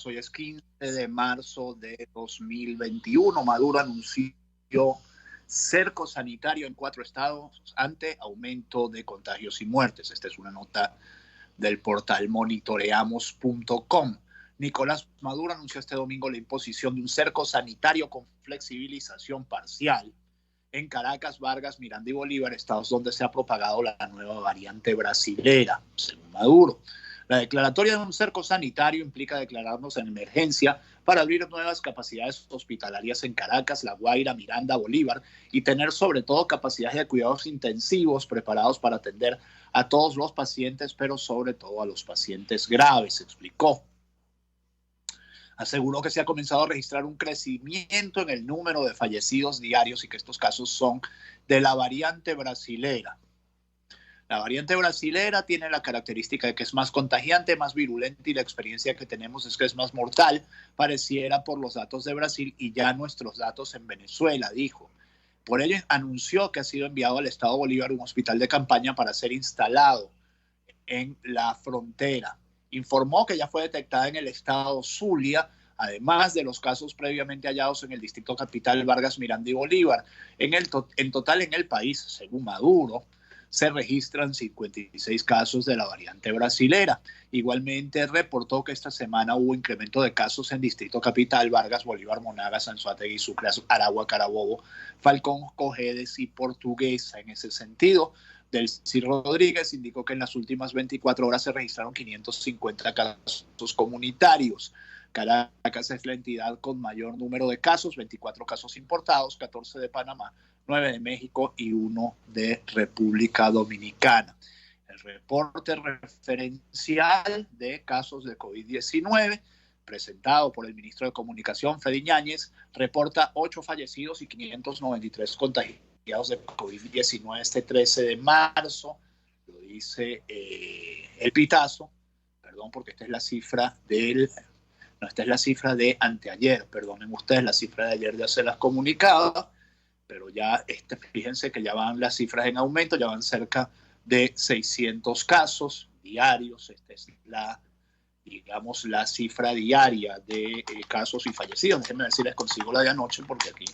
Hoy es 15 de marzo de 2021. Maduro anunció cerco sanitario en 4 estados ante aumento de contagios y muertes. Esta es una nota del portal monitoreamos.com. Nicolás Maduro anunció este domingo la imposición de un cerco sanitario con flexibilización parcial en Caracas, Vargas, Miranda y Bolívar, estados donde se ha propagado la nueva variante brasilera, según Maduro. La declaratoria de un cerco sanitario implica declararnos en emergencia para abrir nuevas capacidades hospitalarias en Caracas, La Guaira, Miranda, Bolívar y tener sobre todo capacidades de cuidados intensivos preparados para atender a todos los pacientes, pero sobre todo a los pacientes graves, explicó. Aseguró que se ha comenzado a registrar un crecimiento en el número de fallecidos diarios y que estos casos son de la variante brasilera. La variante brasilera tiene la característica de que es más contagiante, más virulenta y la experiencia que tenemos es que es más mortal, pareciera por los datos de Brasil y ya nuestros datos en Venezuela, dijo. Por ello anunció que ha sido enviado al Estado Bolívar un hospital de campaña para ser instalado en la frontera. Informó que ya fue detectada en el estado Zulia, además de los casos previamente hallados en el distrito capital Vargas, Miranda y Bolívar. En total en el país, según Maduro, se registran 56 casos de la variante brasilera. Igualmente reportó que esta semana hubo incremento de casos en Distrito Capital, Vargas, Bolívar, Monagas, Anzoátegui, Sucre, Aragua, Carabobo, Falcón, Cojedes y Portuguesa. En ese sentido, Delcy Rodríguez indicó que en las últimas 24 horas se registraron 550 casos comunitarios. Caracas es la entidad con mayor número de casos, 24 casos importados, 14 de Panamá, 9 de México y 1 de República Dominicana. El reporte referencial de casos de COVID-19 presentado por el ministro de Comunicación, Freddy Yáñez, reporta 8 fallecidos y 593 contagiados de COVID-19 este 13 de marzo. Lo dice el Pitazo, perdón, porque esta es la cifra del... No, esta es la cifra de anteayer, perdonen ustedes, la cifra de ayer ya se las comunicaba, pero ya fíjense que ya van las cifras en aumento, ya van cerca de 600 casos diarios. Esta es digamos, la cifra diaria de casos y fallecidos. Déjenme ver si les consigo la de anoche, porque aquí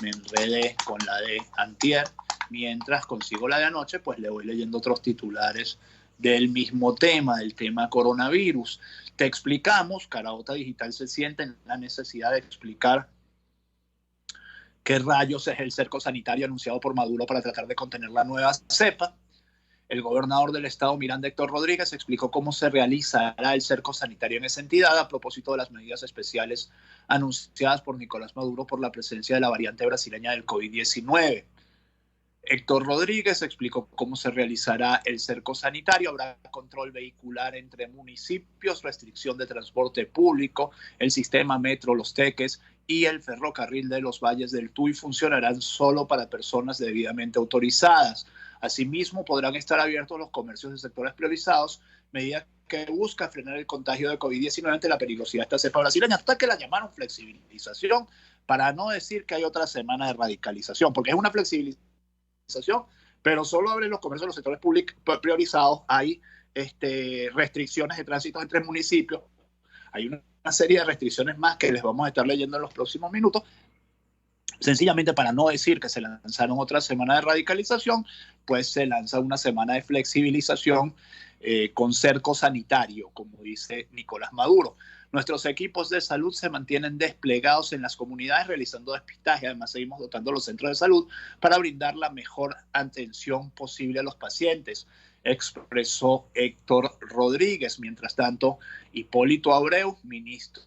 me enredé con la de antier. Mientras consigo la de anoche, pues le voy leyendo otros titulares del mismo tema, del tema coronavirus. Te explicamos, Caraota Digital se siente en la necesidad de explicar qué rayos es el cerco sanitario anunciado por Maduro para tratar de contener la nueva cepa. El gobernador del estado, Miranda Héctor Rodríguez, explicó cómo se realizará el cerco sanitario en esa entidad a propósito de las medidas especiales anunciadas por Nicolás Maduro por la presencia de la variante brasileña del COVID-19. Héctor Rodríguez explicó cómo se realizará el cerco sanitario. Habrá control vehicular entre municipios, restricción de transporte público, el sistema metro, los teques y el ferrocarril de los Valles del Tuy funcionarán solo para personas debidamente autorizadas. Asimismo, podrán estar abiertos los comercios de sectores priorizados, medida que busca frenar el contagio de COVID-19 ante la peligrosidad de esta cepa brasileña, hasta que la llamaron flexibilización, para no decir que hay otra semana de radicalización, porque es una flexibilización, pero solo abren los comercios de los sectores públicos priorizados. Hay restricciones de tránsito entre municipios, hay una serie de restricciones más que les vamos a estar leyendo en los próximos minutos, sencillamente para no decir que se lanzaron otra semana de radicalización, pues se lanza una semana de flexibilización con cerco sanitario, como dice Nicolás Maduro. Nuestros equipos de salud se mantienen desplegados en las comunidades realizando despistaje. Además, seguimos dotando los centros de salud para brindar la mejor atención posible a los pacientes, expresó Héctor Rodríguez. Mientras tanto, Hipólito Abreu, ministro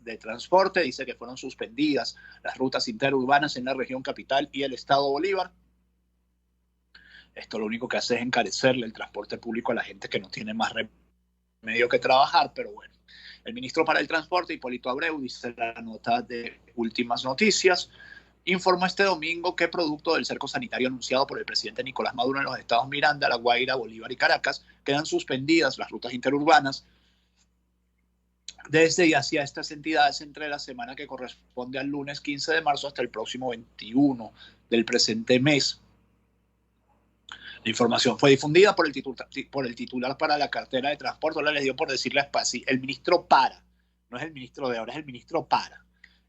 de Transporte, dice que fueron suspendidas las rutas interurbanas en la región capital y el estado Bolívar. Esto lo único que hace es encarecerle el transporte público a la gente que no tiene más remedio que trabajar, pero bueno. El ministro para el Transporte, Hipólito Abreu, dice la nota de Últimas Noticias, informó este domingo que producto del cerco sanitario anunciado por el presidente Nicolás Maduro en los estados Miranda, La Guaira, Bolívar y Caracas, quedan suspendidas las rutas interurbanas desde y hacia estas entidades entre la semana que corresponde al lunes 15 de marzo hasta el próximo 21 del presente mes. La información fue difundida por el titular para la cartera de transporte. Ahora les dio por decirles así, el ministro para no es el ministro de ahora, es el ministro para,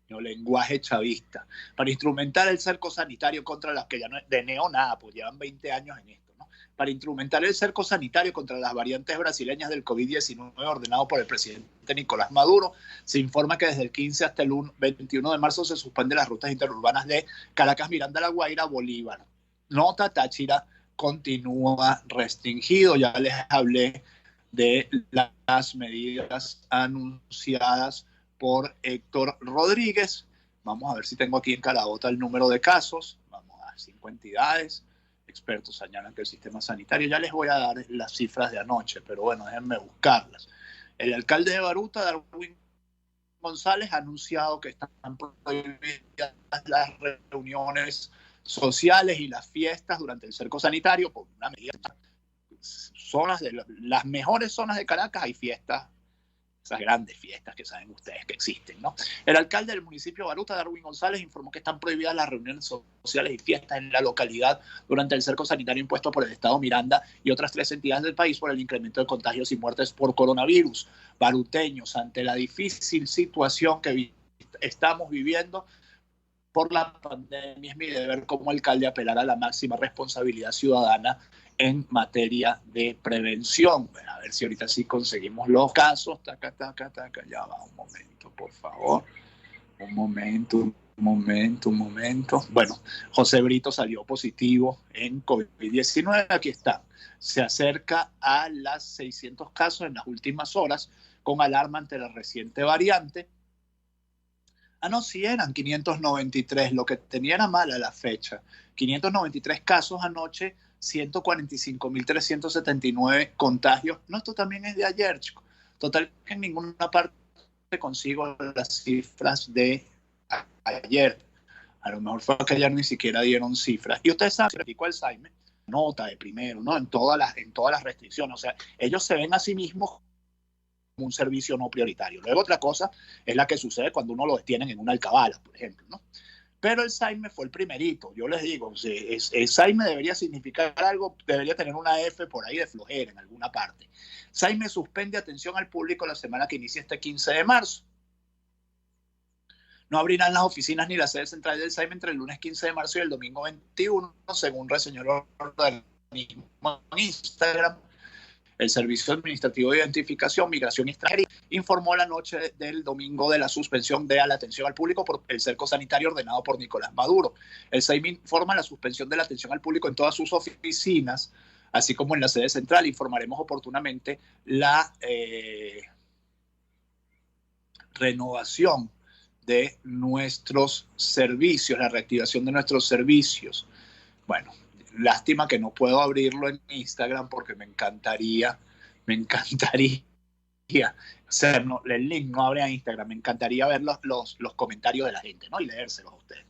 no lenguaje chavista, para instrumentar el cerco sanitario contra las que ya no es de nada, pues llevan 20 años en esto, ¿no? Para instrumentar el cerco sanitario contra las variantes brasileñas del COVID-19 ordenado por el presidente Nicolás Maduro. Se informa que desde el 15 hasta el 21 de marzo se suspenden las rutas interurbanas de Caracas, Miranda, La Guaira, Bolívar. Nota, Táchira continúa restringido. Ya les hablé de las medidas anunciadas por Héctor Rodríguez. Vamos a ver si tengo aquí en Calabota el número de casos. Vamos a 5 entidades. Expertos señalan que el sistema sanitario, ya les voy a dar las cifras de anoche, pero bueno, déjenme buscarlas. El alcalde de Baruta, Darwin González, ha anunciado que están prohibidas las reuniones sociales y las fiestas durante el cerco sanitario por una medida. Zonas de las mejores zonas de Caracas hay fiestas, esas grandes fiestas que saben ustedes que existen, ¿no? El alcalde del municipio de Baruta, Darwin González, informó que están prohibidas las reuniones sociales y fiestas en la localidad durante el cerco sanitario impuesto por el Estado Miranda y otras 3 entidades del país por el incremento de contagios y muertes por coronavirus. Baruteños, ante la difícil situación que estamos viviendo por la pandemia, es mi deber como alcalde apelar a la máxima responsabilidad ciudadana en materia de prevención. Bueno, a ver si ahorita sí conseguimos los casos. Taca, taca, taca. Ya va, un momento, por favor. Un momento. Bueno, José Brito salió positivo en COVID-19. Aquí está. Se acerca a las 600 casos en las últimas horas, con alarma ante la reciente variante. No, sí eran 593. Lo que tenía era mala la fecha. 593 casos anoche, 145.379 contagios. No, esto también es de ayer, chicos. Total, que en ninguna parte consigo las cifras de ayer. A lo mejor fue que ayer ni siquiera dieron cifras. Y ustedes saben, practicó Alzheimer, nota de primero, ¿no? En todas las restricciones. O sea, ellos se ven a sí mismos como un servicio no prioritario. Luego otra cosa es la que sucede cuando uno lo detienen en una alcabala, por ejemplo, ¿no? Pero el SAIME fue el primerito. Yo les digo, el SAIME debería significar algo, debería tener una F por ahí de flojera en alguna parte. SAIME suspende atención al público la semana que inicia este 15 de marzo. No abrirán las oficinas ni la sede central del SAIME entre el lunes 15 de marzo y el domingo 21, según reseñó el organismo en Instagram. El Servicio Administrativo de Identificación, Migración y Extranjería informó la noche del domingo de la suspensión de la atención al público por el cerco sanitario ordenado por Nicolás Maduro. El SAIME informa la suspensión de la atención al público en todas sus oficinas, así como en la sede central. Informaremos oportunamente la renovación de nuestros servicios, la reactivación de nuestros servicios. Bueno, lástima que no puedo abrirlo en Instagram porque me encantaría, o sea, no, el link no abre a Instagram, me encantaría ver los comentarios de la gente, ¿no? Y leérselos a ustedes.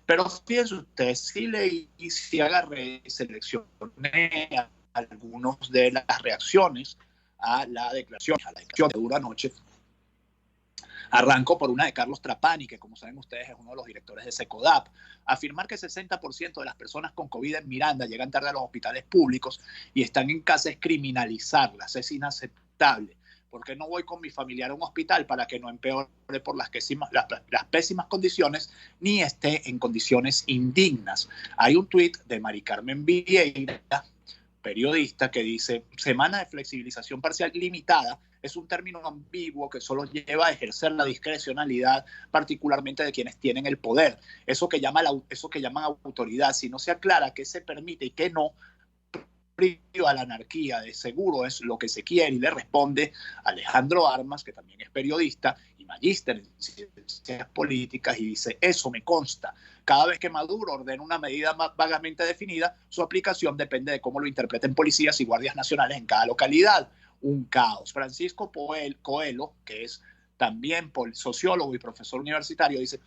Pero fíjense ustedes, sí leí, sí agarré, seleccioné algunos de las reacciones a la declaración de dura noche. Arranco por una de Carlos Trapani, que como saben ustedes es uno de los directores de Secodap. Afirmar que 60% de las personas con COVID en Miranda llegan tarde a los hospitales públicos y están en casa es criminalizarlas, es inaceptable. ¿Por qué no voy con mi familiar a un hospital para que no empeore por las pésimas condiciones ni esté en condiciones indignas? Hay un tuit de Mari Carmen Vieira, periodista, que dice: semana de flexibilización parcial limitada es un término ambiguo que solo lleva a ejercer la discrecionalidad, particularmente de quienes tienen el poder. Eso que llaman autoridad, si no se aclara qué se permite y qué no, a la anarquía de seguro es lo que se quiere. Y le responde Alejandro Armas, que también es periodista y magíster en ciencias políticas, y dice: eso me consta. Cada vez que Maduro ordena una medida más vagamente definida, su aplicación depende de cómo lo interpreten policías y guardias nacionales en cada localidad. Un caos. Francisco Coelho, que es también sociólogo y profesor universitario, dice: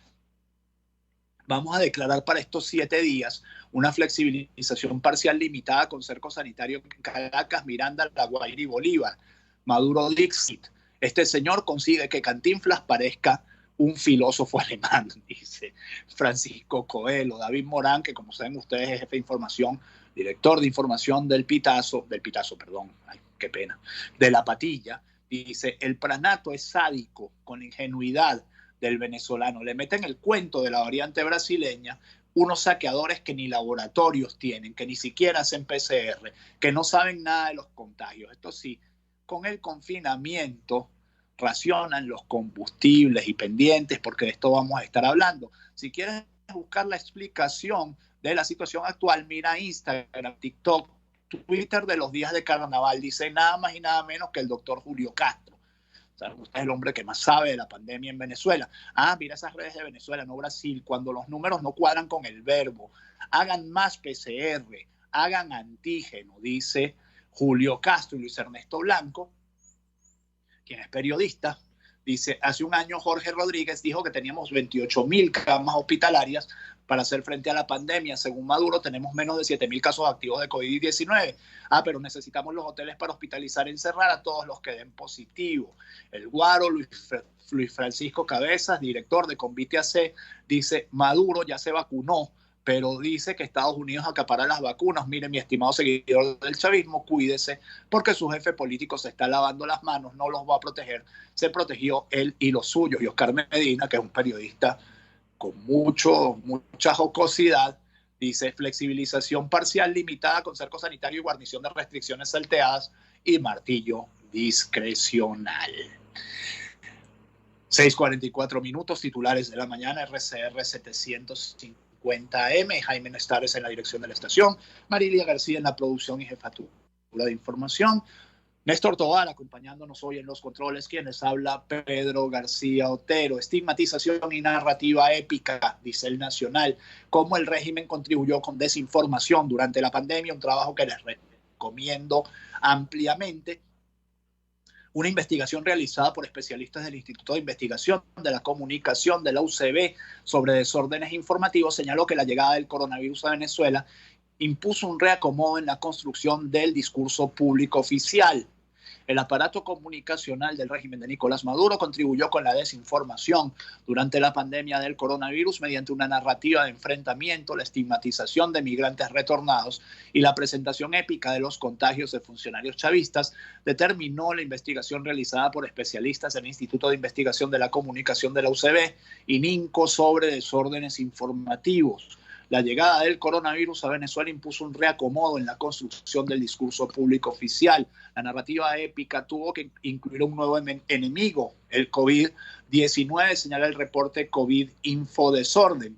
vamos a declarar para estos 7 días una flexibilización parcial limitada con cerco sanitario en Caracas, Miranda, La Guaira y Bolívar. Maduro Dixit: este señor consigue que Cantinflas parezca un filósofo alemán, dice Francisco Coelho. David Morán, que como saben ustedes es jefe de información, director de información del Pitazo, perdón, ay, qué pena, de La Patilla, Dice, el pranato es sádico con la ingenuidad del venezolano. Le meten el cuento de la variante brasileña, unos saqueadores que ni laboratorios tienen, que ni siquiera hacen PCR, que no saben nada de los contagios. Esto sí, con el confinamiento racionan los combustibles y pendientes, porque de esto vamos a estar hablando. Si quieres buscar la explicación de la situación actual, mira Instagram, TikTok, Twitter de los días de carnaval. Dice nada más y nada menos que el doctor Julio Castro. O sea, usted es el hombre que más sabe de la pandemia en Venezuela. Ah, mira esas redes de Venezuela, no Brasil, cuando los números no cuadran con el verbo. Hagan más PCR, hagan antígeno, dice Julio Castro. Y Luis Ernesto Blanco, quien es periodista, dice, hace un año Jorge Rodríguez dijo que teníamos 28.000 camas hospitalarias para hacer frente a la pandemia. Según Maduro, tenemos menos de 7.000 casos activos de COVID-19. Ah, pero necesitamos los hoteles para hospitalizar y encerrar a todos los que den positivo. El Guaro, Luis Francisco Cabezas, director de Convite AC, dice, Maduro ya se vacunó, pero dice que Estados Unidos acapara las vacunas. Mire, mi estimado seguidor del chavismo, cuídese, porque su jefe político se está lavando las manos, no los va a proteger. Se protegió él y los suyos. Y Oscar Medina, que es un periodista con mucha jocosidad, dice, flexibilización parcial limitada con cerco sanitario y guarnición de restricciones salteadas y martillo discrecional. 6:44 minutos, titulares de la mañana, RCR 750M, Jaime Nestares en la dirección de la estación, Marilia García en la producción y jefatura de información, Néstor Tobar acompañándonos hoy en los controles, quienes habla Pedro García Otero. Estigmatización y narrativa épica, dice el Nacional, cómo el régimen contribuyó con desinformación durante la pandemia, un trabajo que les recomiendo ampliamente. Una investigación realizada por especialistas del Instituto de Investigación de la Comunicación de la UCB sobre desórdenes informativos señaló que la llegada del coronavirus a Venezuela impuso un reacomodo en la construcción del discurso público oficial. El aparato comunicacional del régimen de Nicolás Maduro contribuyó con la desinformación durante la pandemia del coronavirus mediante una narrativa de enfrentamiento, la estigmatización de migrantes retornados y la presentación épica de los contagios de funcionarios chavistas, determinó la investigación realizada por especialistas del Instituto de Investigación de la Comunicación de la UCB y NINCO sobre desórdenes informativos. La llegada del coronavirus a Venezuela impuso un reacomodo en la construcción del discurso público oficial. La narrativa épica tuvo que incluir un nuevo enemigo, el COVID-19, señala el reporte COVID Infodesorden.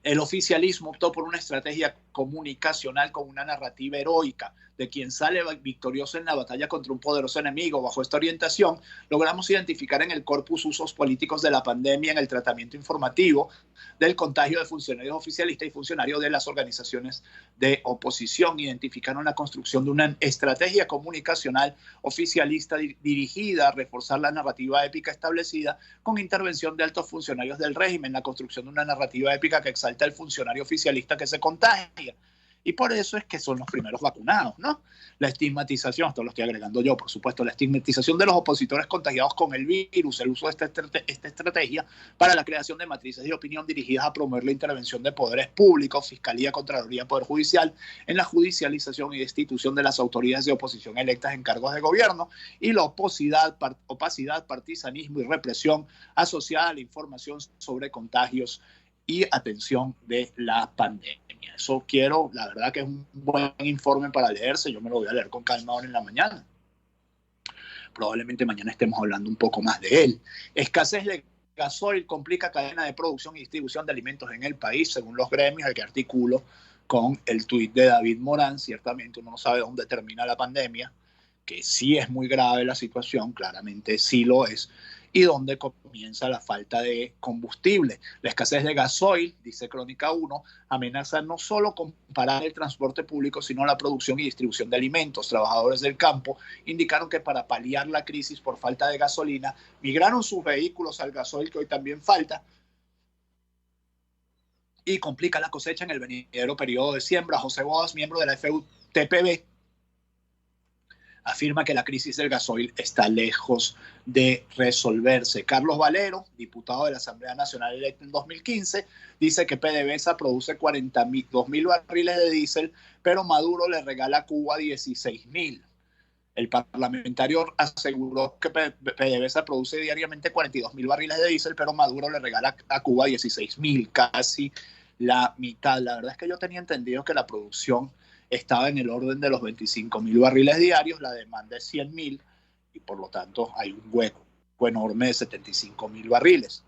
El oficialismo optó por una estrategia comunicacional con una narrativa heroica de quien sale victorioso en la batalla contra un poderoso enemigo. Bajo esta orientación, logramos identificar en el corpus usos políticos de la pandemia en el tratamiento informativo del contagio de funcionarios oficialistas y funcionarios de las organizaciones de oposición. Identificaron la construcción de una estrategia comunicacional oficialista dirigida a reforzar la narrativa épica establecida con intervención de altos funcionarios del régimen, la construcción de una narrativa épica que exalta al funcionario oficialista que se contagia. Y por eso es que son los primeros vacunados, ¿no? La estigmatización, esto lo estoy agregando yo, por supuesto, la estigmatización de los opositores contagiados con el virus, el uso de esta estrategia para la creación de matrices de opinión dirigidas a promover la intervención de poderes públicos, Fiscalía, Contraloría, Poder Judicial, en la judicialización y destitución de las autoridades de oposición electas en cargos de gobierno y la opacidad, partisanismo y represión asociada a la información sobre contagios y atención de la pandemia. Eso quiero, la verdad que es un buen informe para leerse, yo me lo voy a leer con calma ahora en la mañana. Probablemente mañana estemos hablando un poco más de él. Escasez de gasoil complica cadena de producción y distribución de alimentos en el país, según los gremios, el que articulo con el tuit de David Morán. Ciertamente uno no sabe dónde termina la pandemia, que sí es muy grave la situación, claramente sí lo es, y donde comienza la falta de combustible. La escasez de gasoil, dice Crónica 1, amenaza no solo con parar el transporte público, sino la producción y distribución de alimentos. Trabajadores del campo indicaron que para paliar la crisis por falta de gasolina, migraron sus vehículos al gasoil, que hoy también falta, y complica la cosecha en el venidero periodo de siembra. José Bodas, miembro de la FUTPB, afirma que la crisis del gasoil está lejos de resolverse. Carlos Valero, diputado de la Asamblea Nacional electo en 2015, dice que PDVSA produce 42.000 barriles de diésel, pero Maduro le regala a Cuba 16.000. El parlamentario aseguró que PDVSA produce diariamente 42.000 barriles de diésel, pero Maduro le regala a Cuba 16.000, casi la mitad. La verdad es que yo tenía entendido que la producción estaba en el orden de los 25.000 barriles diarios, la demanda es 100.000 y por lo tanto hay un hueco enorme de 75.000 barriles.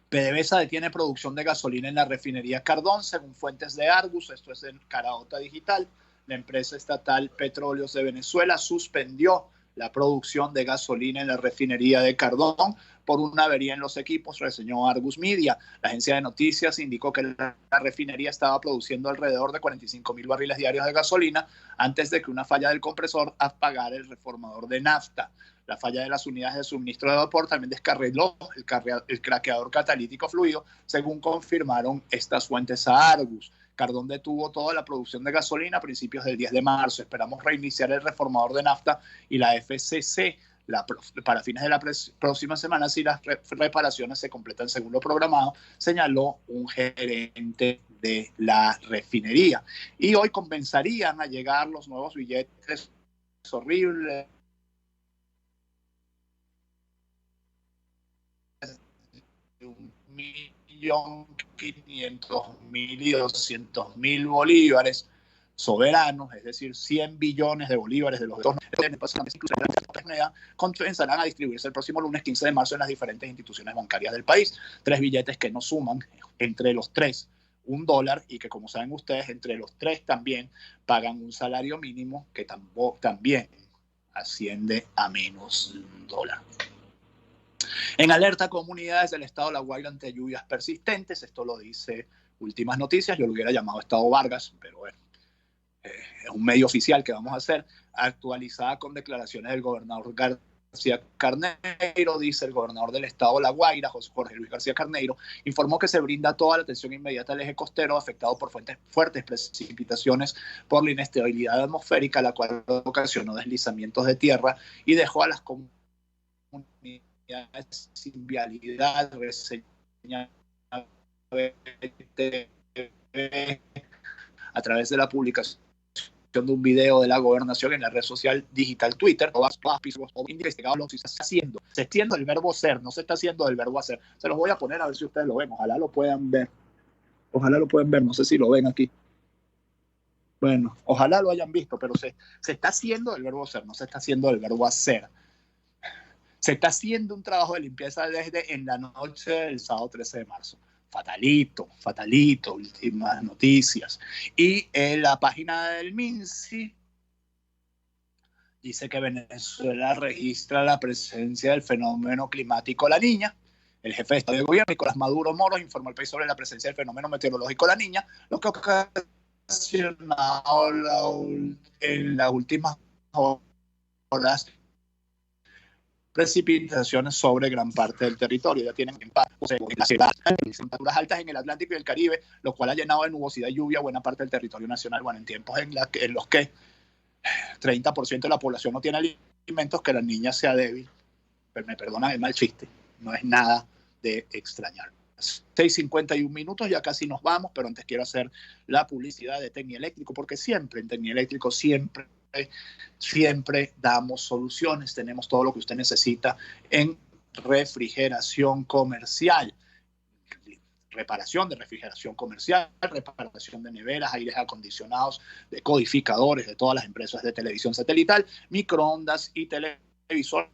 PDVSA detiene producción de gasolina en la refinería Cardón, según fuentes de Argus, esto es en Caraota Digital. La empresa estatal Petróleos de Venezuela suspendió la producción de gasolina en la refinería de Cardón por una avería en los equipos, reseñó Argus Media. La agencia de noticias indicó que la refinería estaba produciendo alrededor de 45.000 barriles diarios de gasolina antes de que una falla del compresor apagara el reformador de nafta. La falla de las unidades de suministro de vapor también descarriló el craqueador catalítico fluido, según confirmaron estas fuentes a Argus. Cardón detuvo toda la producción de gasolina a principios del 10 de marzo. Esperamos reiniciar el reformador de nafta y la FCC para fines de la próxima semana si las reparaciones se completan según lo programado, señaló un gerente de la refinería. Y hoy comenzarían a llegar los nuevos billetes horribles de 1.500.000 y 200.000 bolívares soberanos, es decir, 100 billones de bolívares de los dos comenzarán a distribuirse el próximo lunes 15 de marzo en las diferentes instituciones bancarias del país. 3 billetes que no suman entre los 3 $1 y que, como saben ustedes, entre los 3 también pagan un salario mínimo que también asciende a menos $1. En alerta comunidades del estado de La Guaira ante lluvias persistentes, esto lo dice Últimas Noticias, yo lo hubiera llamado Estado Vargas, pero bueno, es un medio oficial que vamos a hacer, actualizada con declaraciones del gobernador García Carneiro. Dice el gobernador del estado de La Guaira, Jorge Luis García Carneiro, informó que se brinda toda la atención inmediata al eje costero afectado por fuertes precipitaciones por la inestabilidad atmosférica, la cual ocasionó deslizamientos de tierra y dejó a las comunidades sin vialidad. Reseña a través de la publicación de un video de la gobernación en la red social digital Twitter, se extiende el verbo ser, no se está haciendo el verbo hacer. Se los voy a poner a ver si ustedes lo ven, ojalá lo puedan ver, no sé si lo ven aquí. Bueno, ojalá lo hayan visto, pero se está haciendo el verbo ser, no se está haciendo el verbo hacer. Se está haciendo un trabajo de limpieza desde en la noche del sábado 13 de marzo. Fatalito, Últimas Noticias. Y en la página del MINSI dice que Venezuela registra la presencia del fenómeno climático La Niña. El jefe de Estado de Gobierno, Nicolás Maduro Moros, informó al país sobre la presencia del fenómeno meteorológico La Niña, lo que ha ocasionado en las últimas horas precipitaciones sobre gran parte del territorio. Ya tienen temperaturas altas en el Atlántico y el Caribe, lo cual ha llenado de nubosidad y lluvia buena parte del territorio nacional. Bueno, en tiempos en los que 30% de la población no tiene alimentos, que la niña sea débil, pero me perdonan el mal chiste, no es nada de extrañar. 6:51, ya casi nos vamos, pero antes quiero hacer la publicidad de Tecnieléctrico, porque siempre en Tecnieléctrico siempre damos soluciones, tenemos todo lo que usted necesita en refrigeración comercial, reparación de refrigeración comercial, reparación de neveras, aires acondicionados, decodificadores de todas las empresas de televisión satelital, microondas y televisores,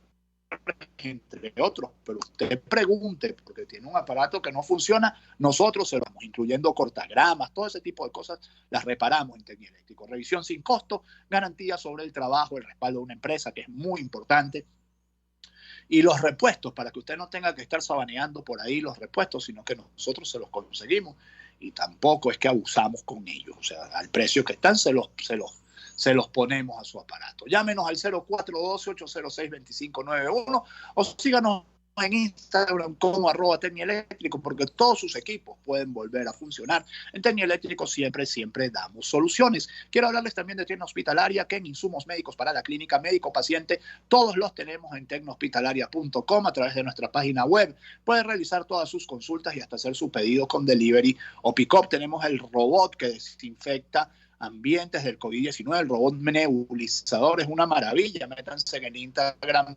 entre otros. Pero usted pregunte, porque tiene un aparato que no funciona, nosotros se lo vamos, incluyendo cortagramas, todo ese tipo de cosas, las reparamos en Tecnieléctrico. Revisión sin costo, garantía sobre el trabajo, el respaldo de una empresa, que es muy importante. Y los repuestos, para que usted no tenga que estar sabaneando por ahí los repuestos, sino que nosotros se los conseguimos y tampoco es que abusamos con ellos. O sea, al precio que están, se los ponemos a su aparato. Llámenos al 0412-806-2591 o síganos en Instagram como @Tecnieléctrico, porque todos sus equipos pueden volver a funcionar. En Tecnieléctrico siempre damos soluciones. Quiero hablarles también de Tecno Hospitalaria, que en insumos médicos para la clínica médico-paciente, todos los tenemos en tecnohospitalaria.com a través de nuestra página web. Puede realizar todas sus consultas y hasta hacer su pedido con delivery o pick-up. Tenemos el robot que desinfecta ambientes del COVID-19. El robot nebulizador es una maravilla. Métanse en el Instagram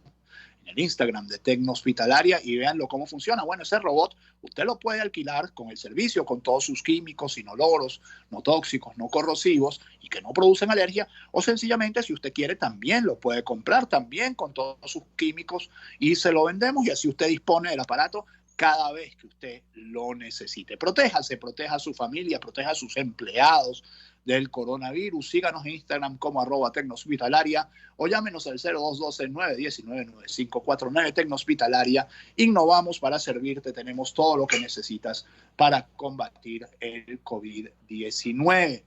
de Tecnohospitalaria y véanlo cómo funciona. Bueno, ese robot usted lo puede alquilar con el servicio, con todos sus químicos, inoloros, no tóxicos, no corrosivos y que no producen alergia, o sencillamente, si usted quiere, también lo puede comprar también con todos sus químicos y se lo vendemos, y así usted dispone del aparato cada vez que usted lo necesite. Protéjase, proteja a su familia, proteja a sus empleados del coronavirus. Síganos en Instagram como @Tecnohospitalaria o llámenos al 0212-919-9549. Tecnohospitalaria, innovamos para servirte. Tenemos todo lo que necesitas para combatir el COVID-19.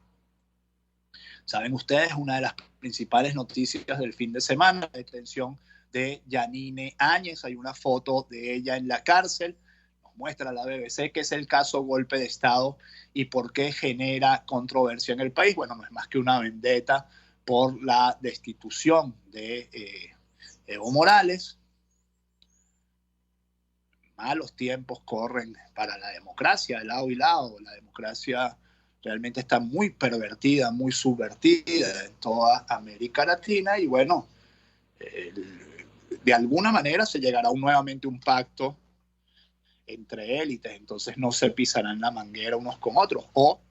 Saben ustedes, una de las principales noticias del fin de semana, la detención de Yanine Áñez. Hay una foto de ella en la cárcel. Nos muestra la BBC que es el caso golpe de Estado y por qué genera controversia en el país. Bueno, no es más que una vendetta por la destitución de Evo Morales. Malos tiempos corren para la democracia, de lado y lado. La democracia realmente está muy pervertida, muy subvertida en toda América Latina y bueno, de alguna manera se llegará nuevamente un pacto entre élites, entonces no se pisarán la manguera unos con otros, o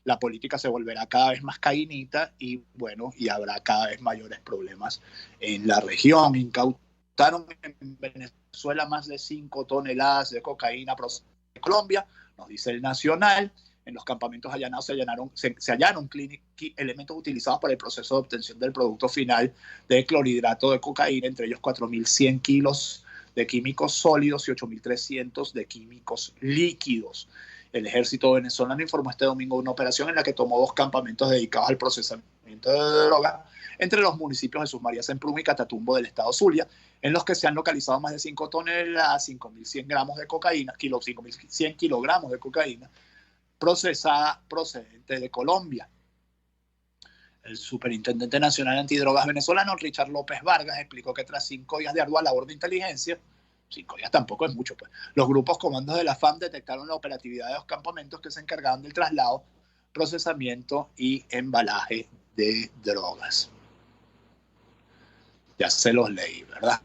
la política se volverá cada vez más caínita y bueno, y habrá cada vez mayores problemas en la región. Incautaron en Venezuela más de 5 toneladas de cocaína procedente de Colombia, nos dice el Nacional. En los campamentos allanados se hallaron elementos utilizados para el proceso de obtención del producto final de clorhidrato de cocaína, entre ellos 4.100 kilos de químicos sólidos y 8.300 de químicos líquidos. El ejército venezolano informó este domingo una operación en la que tomó 2 campamentos dedicados al procesamiento de droga entre los municipios de Jesús María Semprún y Catatumbo del estado Zulia, en los que se han localizado más de 5 toneladas, 5.100 gramos de cocaína, 5.100 kilogramos de cocaína procesada procedente de Colombia. El superintendente nacional antidrogas venezolano, Richard López Vargas, explicó que tras 5 días de ardua labor de inteligencia, 5 días tampoco es mucho, pues, los grupos comandos de la FAM detectaron la operatividad de 2 campamentos que se encargaban del traslado, procesamiento y embalaje de drogas. Ya se los leí, ¿verdad?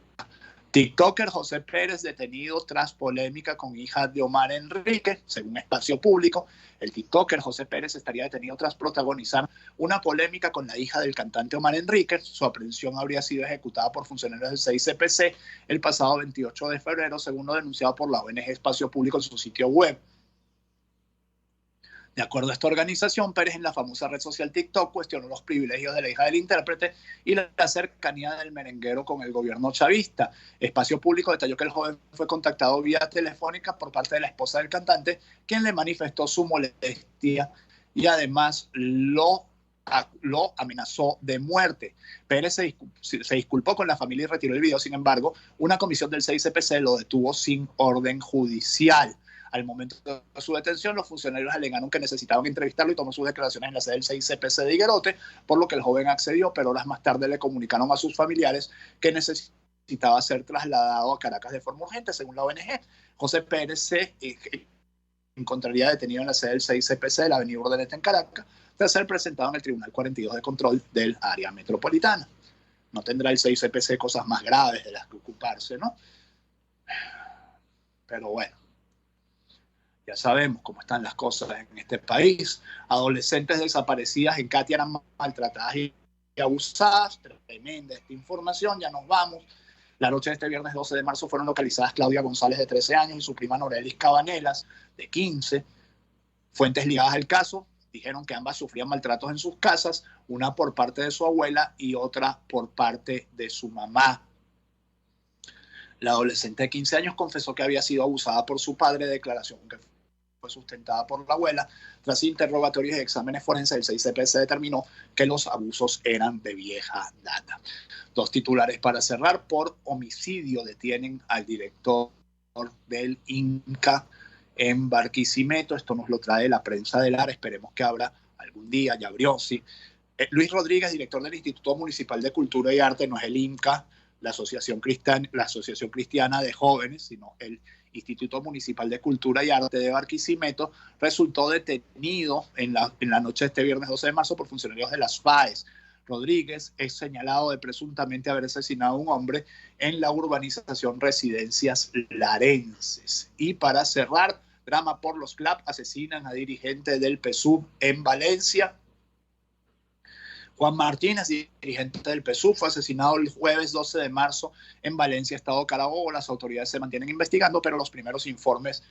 TikToker José Pérez detenido tras polémica con hija de Omar Enrique. Según Espacio Público, el TikToker José Pérez estaría detenido tras protagonizar una polémica con la hija del cantante Omar Enrique. Su aprehensión habría sido ejecutada por funcionarios del 6CPC el pasado 28 de febrero, según lo denunciado por la ONG Espacio Público en su sitio web. De acuerdo a esta organización, Pérez en la famosa red social TikTok cuestionó los privilegios de la hija del intérprete y la cercanía del merenguero con el gobierno chavista. Espacio Público detalló que el joven fue contactado vía telefónica por parte de la esposa del cantante, quien le manifestó su molestia y además lo amenazó de muerte. Pérez se disculpó con la familia y retiró el video. Sin embargo, una comisión del 6CPC lo detuvo sin orden judicial. Al momento de su detención, los funcionarios alegaron que necesitaban entrevistarlo y tomó sus declaraciones en la sede del 6CPC de Higuerote, por lo que el joven accedió, pero horas más tarde le comunicaron a sus familiares que necesitaba ser trasladado a Caracas de forma urgente. Según la ONG, José Pérez se encontraría detenido en la sede del 6CPC de la avenida Urdaneta en Caracas, tras ser presentado en el Tribunal 42 de Control del área metropolitana. No tendrá el 6CPC cosas más graves de las que ocuparse, ¿no? Pero bueno. Ya sabemos cómo están las cosas en este país. Adolescentes desaparecidas en Catia eran maltratadas y abusadas. Tremenda esta información. Ya nos vamos. La noche de este viernes 12 de marzo fueron localizadas Claudia González, de 13 años, y su prima Norelis Cabanelas, de 15. Fuentes ligadas al caso dijeron que ambas sufrían maltratos en sus casas, una por parte de su abuela y otra por parte de su mamá. La adolescente de 15 años confesó que había sido abusada por su padre, declaración que fue sustentada por la abuela. Tras interrogatorios y exámenes forenses, el 6CPC determinó que los abusos eran de vieja data. 2 titulares para cerrar. Por homicidio detienen al director del Inca en Barquisimeto. Esto nos lo trae la prensa del Lara. Esperemos que abra algún día. Ya abrió, sí. Luis Rodríguez, director del Instituto Municipal de Cultura y Arte, no es el Inca, la Asociación Cristiana de Jóvenes, sino el Instituto Municipal de Cultura y Arte de Barquisimeto, resultó detenido en la noche de este viernes 12 de marzo por funcionarios de las FAES. Rodríguez es señalado de presuntamente haber asesinado a un hombre en la urbanización Residencias Larenses. Y para cerrar, drama por los CLAP, asesinan a dirigente del PSUV en Valencia. Juan Martínez, dirigente del PSUV, fue asesinado el jueves 12 de marzo en Valencia, estado Carabobo. Las autoridades se mantienen investigando, pero los primeros informes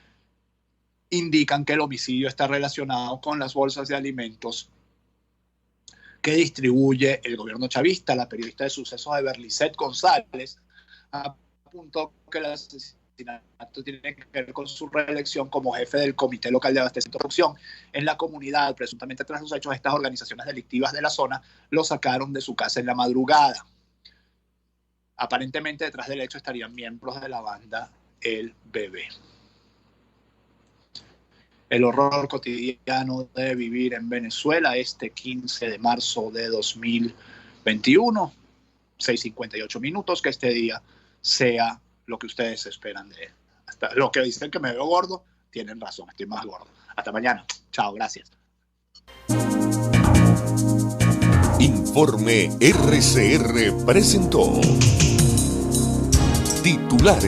indican que el homicidio está relacionado con las bolsas de alimentos que distribuye el gobierno chavista. La periodista de sucesos de Berlicet González apuntó que el asesinato tiene que ver con su reelección como jefe del Comité Local de Abastecimiento y Producción en la comunidad. Presuntamente tras los hechos, estas organizaciones delictivas de la zona lo sacaron de su casa en la madrugada. Aparentemente detrás del hecho estarían miembros de la banda El Bebé. El horror cotidiano de vivir en Venezuela este 15 de marzo de 2021, 6:58 minutos, que este día sea lo que ustedes esperan de él. Hasta lo que dicen que me veo gordo, tienen razón, estoy más gordo. Hasta mañana. Chao, gracias. Informe RCR presentó Titulares.